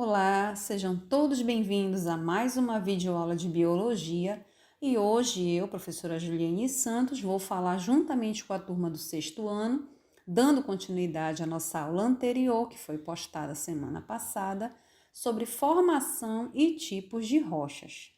Olá, sejam todos bem-vindos a mais uma videoaula de Biologia e hoje eu, professora Juliane Santos, vou falar juntamente com a turma do sexto ano, dando continuidade à nossa aula anterior, que foi postada semana passada, sobre formação e tipos de rochas.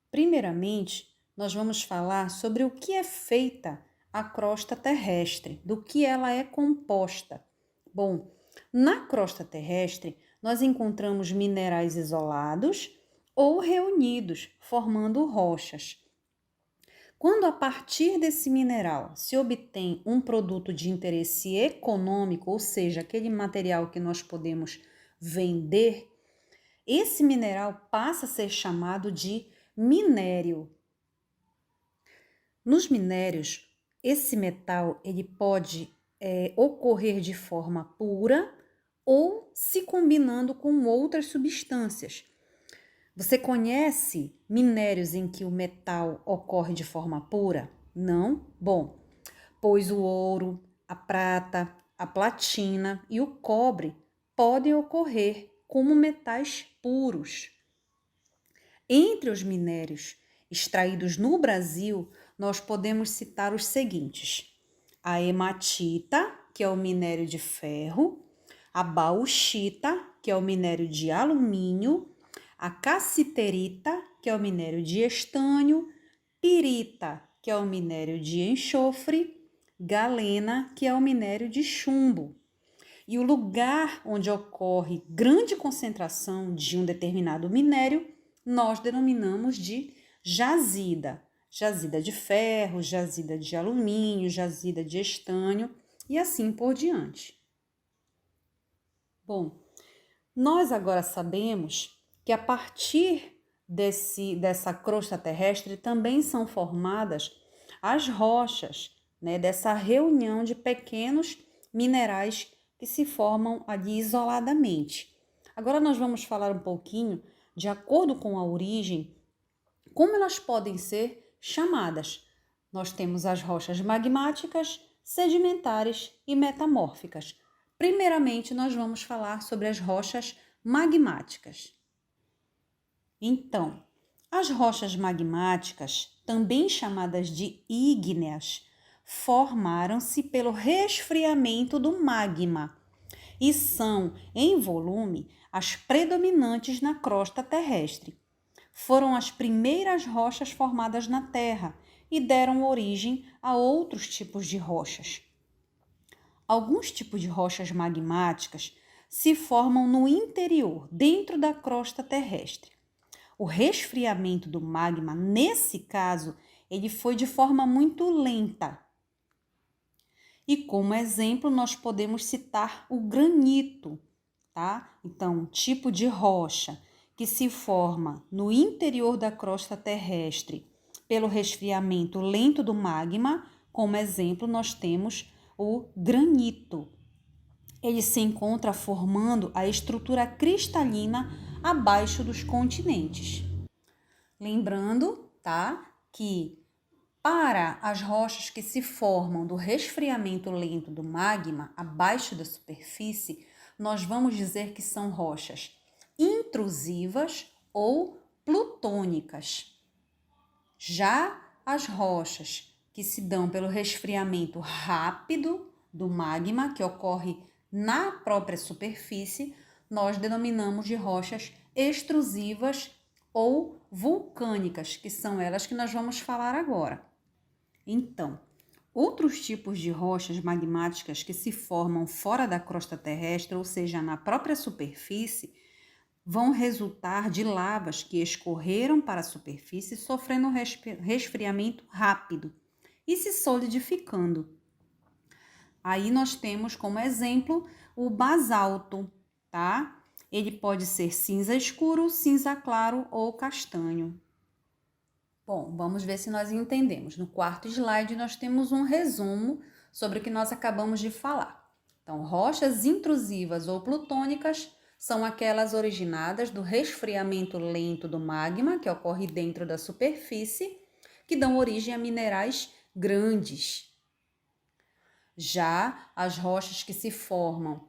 Primeiramente, nós vamos falar sobre o que é feita a crosta terrestre, do que ela é composta. Bom, na crosta terrestre, nós encontramos minerais isolados ou reunidos, formando rochas. Quando a partir desse mineral se obtém um produto de interesse econômico, ou seja, aquele material que nós podemos vender, esse mineral passa a ser chamado de minério. Nos minérios, esse metal ele pode ocorrer de forma pura ou se combinando com outras substâncias. Você conhece minérios em que o metal ocorre de forma pura? Não? Bom, pois o ouro, a prata, a platina e o cobre podem ocorrer como metais puros. Entre os minérios extraídos no Brasil, nós podemos citar os seguintes: a hematita, que é o minério de ferro, a bauxita, que é o minério de alumínio, a cassiterita, que é o minério de estanho, pirita, que é o minério de enxofre, galena, que é o minério de chumbo. E o lugar onde ocorre grande concentração de um determinado minério, nós denominamos de jazida. Jazida de ferro, jazida de alumínio, jazida de estanho e assim por diante. Bom, nós agora sabemos que a partir dessa crosta terrestre também são formadas as rochas, dessa reunião de pequenos minerais que se formam ali isoladamente. Agora nós vamos falar um pouquinho, de acordo com a origem, como elas podem ser chamadas. Nós temos as rochas magmáticas, sedimentares e metamórficas. Primeiramente, nós vamos falar sobre as rochas magmáticas. Então, as rochas magmáticas, também chamadas de ígneas, formaram-se pelo resfriamento do magma e são, em volume, as predominantes na crosta terrestre. Foram as primeiras rochas formadas na Terra e deram origem a outros tipos de rochas. Alguns tipos de rochas magmáticas se formam no interior, dentro da crosta terrestre. O resfriamento do magma, nesse caso, ele foi de forma muito lenta. E como exemplo, nós podemos citar o granito, tá? Então, tipo de rocha que se forma no interior da crosta terrestre pelo resfriamento lento do magma, como exemplo, nós temos o granito. Ele se encontra formando a estrutura cristalina abaixo dos continentes. Lembrando, tá, que para as rochas que se formam do resfriamento lento do magma abaixo da superfície, nós vamos dizer que são rochas intrusivas ou plutônicas. Já as rochas que se dão pelo resfriamento rápido do magma, que ocorre na própria superfície, nós denominamos de rochas extrusivas ou vulcânicas, que são elas que nós vamos falar agora. Então, outros tipos de rochas magmáticas que se formam fora da crosta terrestre, ou seja, na própria superfície, vão resultar de lavas que escorreram para a superfície sofrendo resfriamento rápido e se solidificando. Aí nós temos como exemplo o basalto, tá? Ele pode ser cinza escuro, cinza claro ou castanho. Bom, vamos ver se nós entendemos. No quarto slide, nós temos um resumo sobre o que nós acabamos de falar. Então, rochas intrusivas ou plutônicas são aquelas originadas do resfriamento lento do magma, que ocorre dentro da superfície, que dão origem a minerais grandes. Já as rochas que se formam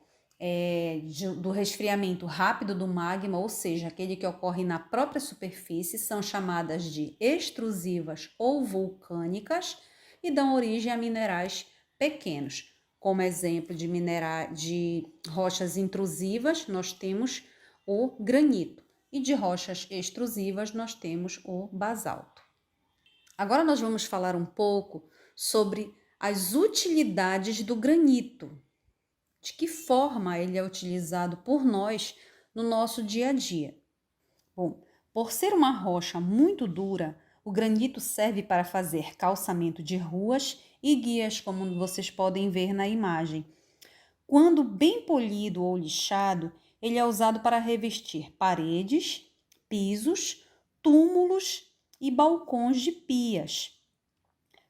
do resfriamento rápido do magma, ou seja, aquele que ocorre na própria superfície, são chamadas de extrusivas ou vulcânicas e dão origem a minerais pequenos. Como exemplo de rochas intrusivas, nós temos o granito, e de rochas extrusivas nós temos o basalto. Agora nós vamos falar um pouco sobre as utilidades do granito. De que forma ele é utilizado por nós no nosso dia a dia? Bom, por ser uma rocha muito dura, o granito serve para fazer calçamento de ruas e guias, como vocês podem ver na imagem. Quando bem polido ou lixado, ele é usado para revestir paredes, pisos, túmulos e balcões de pias.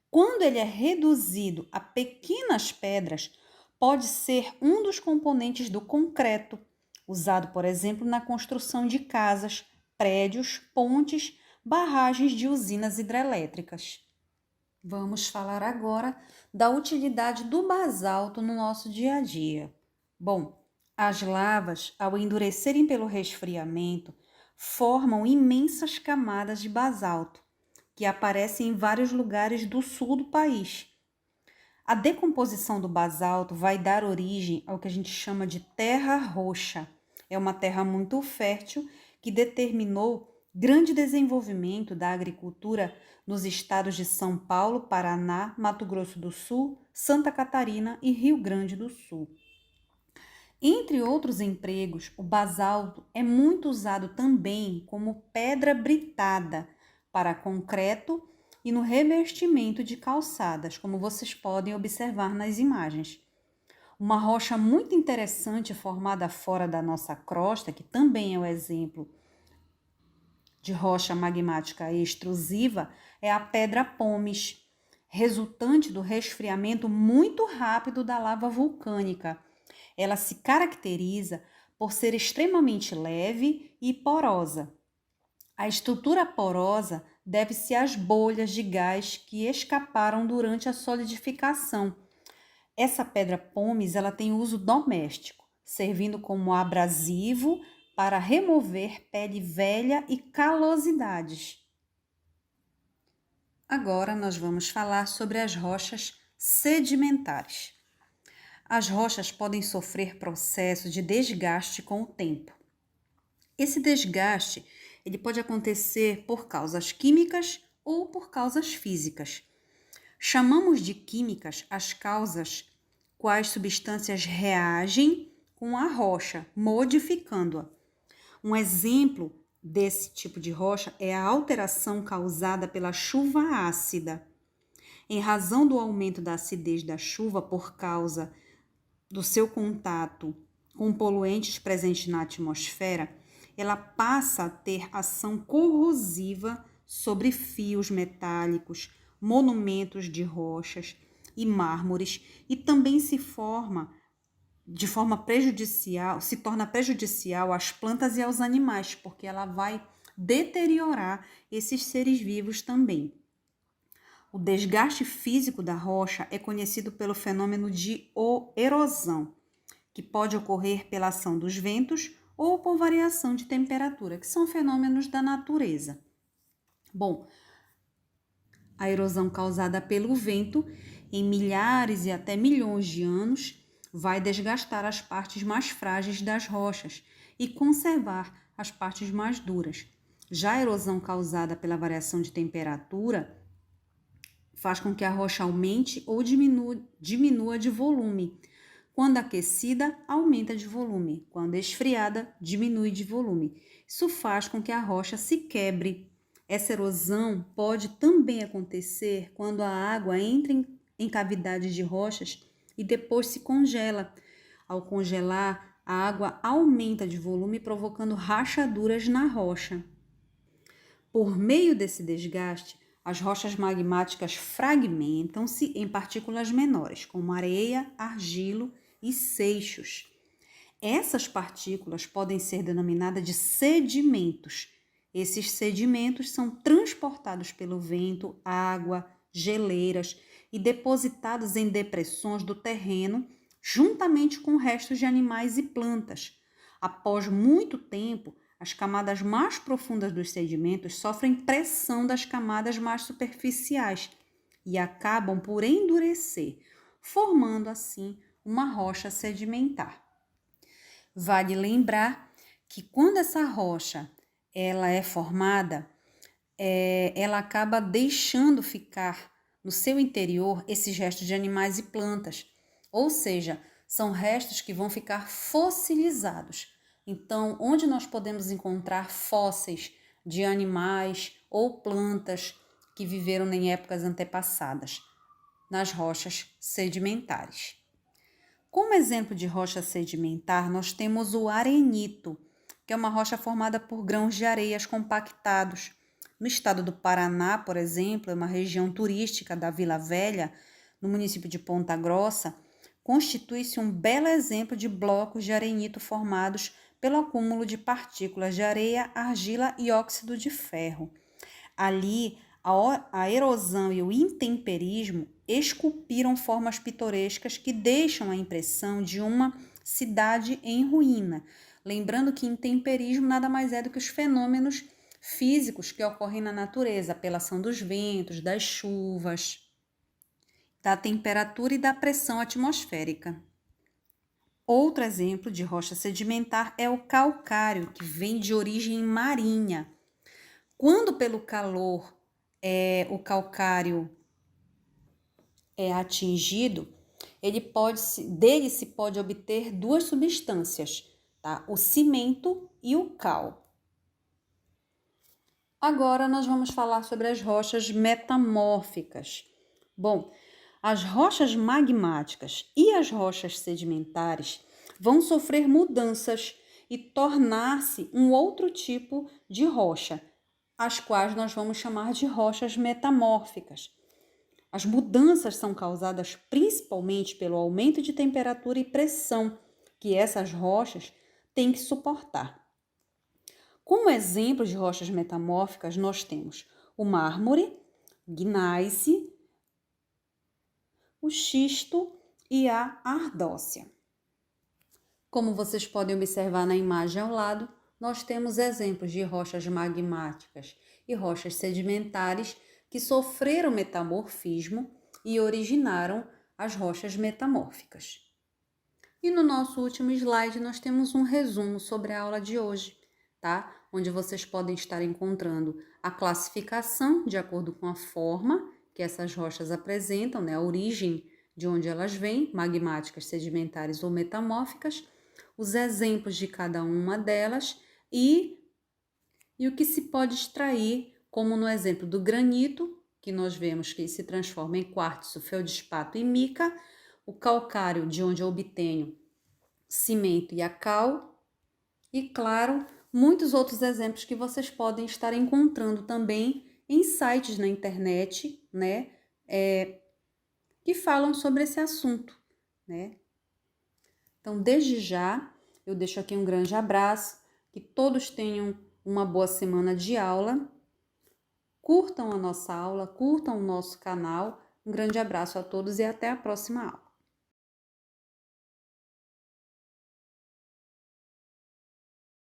Quando ele é reduzido a pequenas pedras, pode ser um dos componentes do concreto, usado, por exemplo, na construção de casas, prédios, pontes, barragens de usinas hidrelétricas. Vamos falar agora da utilidade do basalto no nosso dia a dia. Bom, as lavas, ao endurecerem pelo resfriamento, formam imensas camadas de basalto, que aparecem em vários lugares do sul do país. A decomposição do basalto vai dar origem ao que a gente chama de terra roxa. É uma terra muito fértil que determinou grande desenvolvimento da agricultura nos estados de São Paulo, Paraná, Mato Grosso do Sul, Santa Catarina e Rio Grande do Sul. Entre outros empregos, o basalto é muito usado também como pedra britada para concreto e no revestimento de calçadas, como vocês podem observar nas imagens. Uma rocha muito interessante formada fora da nossa crosta, que também é um exemplo de rocha magmática extrusiva, é a pedra pómez, resultante do resfriamento muito rápido da lava vulcânica. Ela se caracteriza por ser extremamente leve e porosa. A estrutura porosa deve-se às bolhas de gás que escaparam durante a solidificação. Essa pedra pómez ela tem uso doméstico, servindo como abrasivo para remover pele velha e calosidades. Agora nós vamos falar sobre as rochas sedimentares. As rochas podem sofrer processo de desgaste com o tempo. Esse desgaste ele pode acontecer por causas químicas ou por causas físicas. Chamamos de químicas as causas quais substâncias reagem com a rocha, modificando-a. Um exemplo desse tipo de rocha é a alteração causada pela chuva ácida. Em razão do aumento da acidez da chuva por causa do seu contato com poluentes presentes na atmosfera, ela passa a ter ação corrosiva sobre fios metálicos, monumentos de rochas e mármores e também se torna prejudicial às plantas e aos animais, porque ela vai deteriorar esses seres vivos também. O desgaste físico da rocha é conhecido pelo fenômeno de erosão, que pode ocorrer pela ação dos ventos ou por variação de temperatura, que são fenômenos da natureza. Bom, a erosão causada pelo vento, em milhares e até milhões de anos, vai desgastar as partes mais frágeis das rochas e conservar as partes mais duras. Já a erosão causada pela variação de temperatura faz com que a rocha aumente ou diminua de volume. Quando aquecida, aumenta de volume. Quando esfriada, diminui de volume. Isso faz com que a rocha se quebre. Essa erosão pode também acontecer quando a água entra em cavidades de rochas e depois se congela. Ao congelar, a água aumenta de volume, provocando rachaduras na rocha. Por meio desse desgaste, as rochas magmáticas fragmentam-se em partículas menores, como areia, argilo e seixos. Essas partículas podem ser denominadas de sedimentos. Esses sedimentos são transportados pelo vento, água, geleiras e depositados em depressões do terreno, juntamente com restos de animais e plantas. Após muito tempo, as camadas mais profundas dos sedimentos sofrem pressão das camadas mais superficiais e acabam por endurecer, formando assim uma rocha sedimentar. Vale lembrar que quando essa rocha ela é formada, ela acaba deixando ficar no seu interior esses restos de animais e plantas, ou seja, são restos que vão ficar fossilizados. Então, onde nós podemos encontrar fósseis de animais ou plantas que viveram em épocas antepassadas? Nas rochas sedimentares. Como exemplo de rocha sedimentar, nós temos o arenito, que é uma rocha formada por grãos de areias compactados. No estado do Paraná, por exemplo, é uma região turística da Vila Velha, no município de Ponta Grossa, constitui-se um belo exemplo de blocos de arenito formados pelo acúmulo de partículas de areia, argila e óxido de ferro. Ali, a erosão e o intemperismo esculpiram formas pitorescas que deixam a impressão de uma cidade em ruína. Lembrando que intemperismo nada mais é do que os fenômenos físicos que ocorrem na natureza, pela ação dos ventos, das chuvas, da temperatura e da pressão atmosférica. Outro exemplo de rocha sedimentar é o calcário, que vem de origem marinha. Quando pelo calor o calcário é atingido, dele se pode obter duas substâncias, tá? O cimento e o cal. Agora nós vamos falar sobre as rochas metamórficas. Bom, as rochas magmáticas e as rochas sedimentares vão sofrer mudanças e tornar-se um outro tipo de rocha, as quais nós vamos chamar de rochas metamórficas. As mudanças são causadas principalmente pelo aumento de temperatura e pressão que essas rochas têm que suportar. Como exemplo de rochas metamórficas, nós temos o mármore, gneiss, o xisto e a ardósia. Como vocês podem observar na imagem ao lado, nós temos exemplos de rochas magmáticas e rochas sedimentares que sofreram metamorfismo e originaram as rochas metamórficas. E no nosso último slide nós temos um resumo sobre a aula de hoje, tá? Onde vocês podem estar encontrando a classificação de acordo com a forma que essas rochas apresentam, né? A origem de onde elas vêm, magmáticas, sedimentares ou metamórficas, os exemplos de cada uma delas e o que se pode extrair, como no exemplo do granito, que nós vemos que se transforma em quartzo, feldespato e mica, o calcário, de onde eu obtenho cimento e a cal, e claro, muitos outros exemplos que vocês podem estar encontrando também em sites na internet, né, que falam sobre esse assunto, né. Então, desde já, eu deixo aqui um grande abraço, que todos tenham uma boa semana de aula, curtam a nossa aula, curtam o nosso canal, um grande abraço a todos e até a próxima aula.